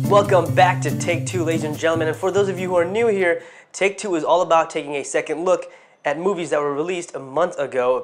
Welcome back to Take Two, ladies and gentlemen. And for those of you who are new here, Take Two is all about taking a second look at movies that were released a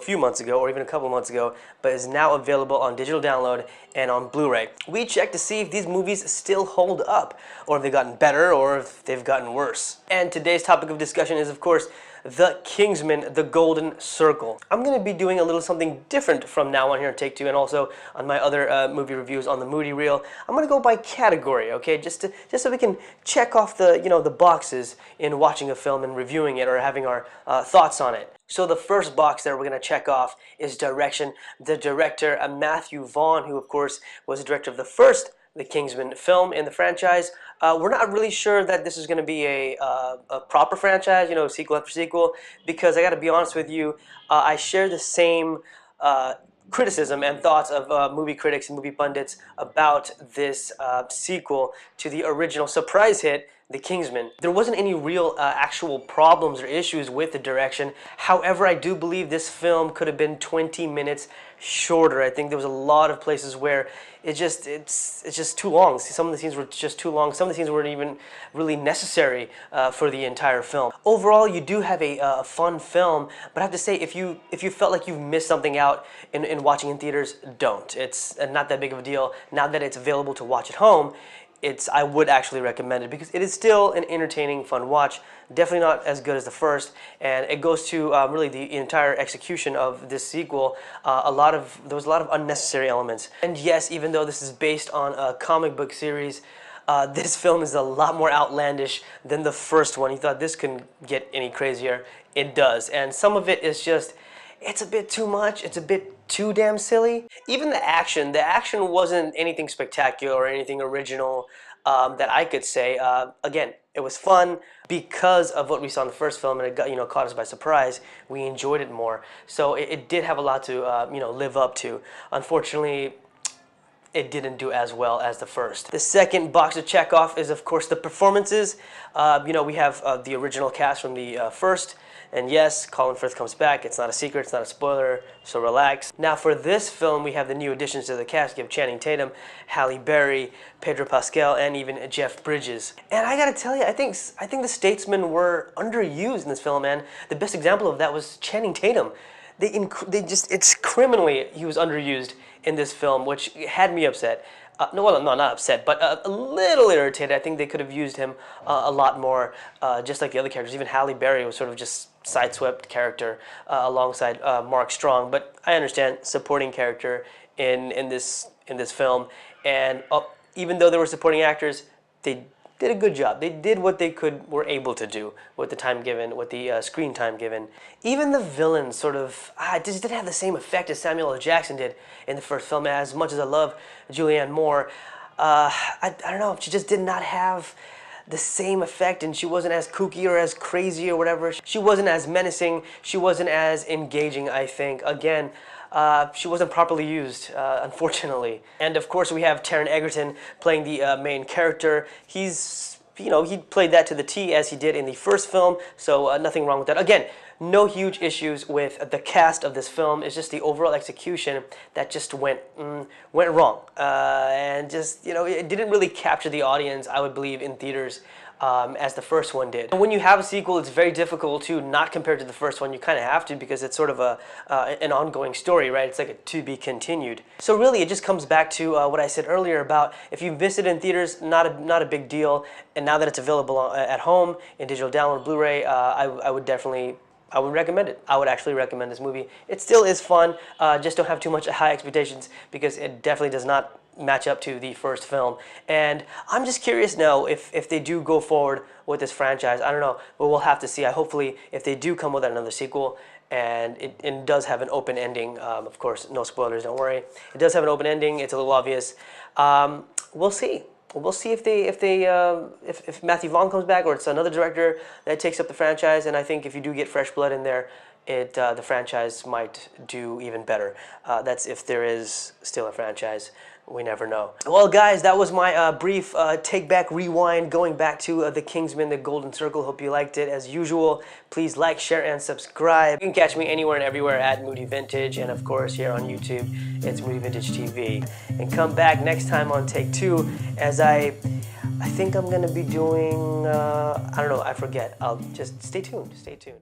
few months ago, or even a couple months ago, but is now available on digital download and on Blu-ray. We check to see if these movies still hold up, or if they've gotten better, or if they've gotten worse. And today's topic of discussion is, of course, The Kingsman, The Golden Circle. I'm going to be doing a little something different from now on here at Take Two, and also on my other movie reviews on the Moody Reel. I'm going to go by category, okay, just so we can check off the boxes in watching a film and reviewing it, or having our thoughts on it. So the first box that we're going to check off is direction. The director, Matthew Vaughn, who of course was the director of the first The Kingsman film in the franchise. We're not really sure that this is going to be a proper franchise, sequel after sequel, because I got to be honest with you, I share the same criticism and thoughts of movie critics and movie pundits about this sequel to the original surprise hit, The Kingsman. There wasn't any real actual problems or issues with the direction. However, I do believe this film could have been 20 minutes shorter. I think there was a lot of places where it's just too long. Some of the scenes were just too long. Some of the scenes weren't even really necessary for the entire film. Overall, you do have a fun film, but I have to say, if you felt like you've missed something out in watching in theaters, don't. It's not that big of a deal. Now that it's available to watch at home, I would actually recommend it, because it is still an entertaining, fun watch. Definitely not as good as the first, and it goes to really the entire execution of this sequel. There was a lot of unnecessary elements. And yes, even though this is based on a comic book series, this film is a lot more outlandish than the first one. You thought this couldn't get any crazier. It does, and some of it is just, it's a bit too much. It's a bit too damn silly. Even the action wasn't anything spectacular or anything original that I could say. Again, it was fun because of what we saw in the first film, and it got, caught us by surprise. We enjoyed it more. So it did have a lot to live up to. Unfortunately, it didn't do as well as the first. The second box to check off is, of course, the performances. We have the original cast from the first. And yes, Colin Firth comes back. It's not a secret, it's not a spoiler, so relax. Now for this film, we have the new additions to the cast. You have Channing Tatum, Halle Berry, Pedro Pascal, and even Jeff Bridges. And I gotta tell you, I think the statesmen were underused in this film, man. The best example of that was Channing Tatum. It's criminally, he was underused in this film, which had me upset. Not upset, but a little irritated. I think they could have used him a lot more, just like the other characters. Even Halle Berry was sort of just sideswept character alongside Mark Strong. But I understand, supporting character in this film, and even though they were supporting actors, they did a good job. They did what they were able to do with the time given, with the screen time given. Even the villains sort of just didn't have the same effect as Samuel L. Jackson did in the first film. As much as I love Julianne Moore, I don't know, she just did not have the same effect, and she wasn't as kooky or as crazy or whatever. She wasn't as menacing. She wasn't as engaging, I think. Again, she wasn't properly used, unfortunately. And of course, we have Taron Egerton playing the main character. He played that to the T as he did in the first film, so nothing wrong with that. Again, no huge issues with the cast of this film. It's just the overall execution that just went wrong, and just it didn't really capture the audience, I would believe, in theaters as the first one did. And when you have a sequel, it's very difficult to not compare to the first one. You kind of have to, because it's sort of an ongoing story, right? It's like a to be continued. So really, it just comes back to what I said earlier about, if you missed it in theaters, not a big deal. And now that it's available at home in digital download, Blu-ray, I would recommend it. I would actually recommend this movie. It still is fun. Just don't have too much high expectations, because it definitely does not match up to the first film. And I'm just curious now if they do go forward with this franchise. I don't know, but we'll have to see. Hopefully, if they do come with another sequel, and it does have an open ending, of course, no spoilers, don't worry. It does have an open ending. It's a little obvious. We'll see. We'll see if Matthew Vaughn comes back, or it's another director that takes up the franchise. And I think if you do get fresh blood in there, the franchise might do even better. That's if there is still a franchise. We never know. Well, guys, that was my brief take back rewind, going back to The Kingsman, The Golden Circle. Hope you liked it. As usual, please like, share, and subscribe. You can catch me anywhere and everywhere at Moody Vintage, and of course here on YouTube, it's Moody Vintage TV. And come back next time on Take Two as I I think I'm gonna be doing, I don't know, I forget. I'll just stay tuned, stay tuned.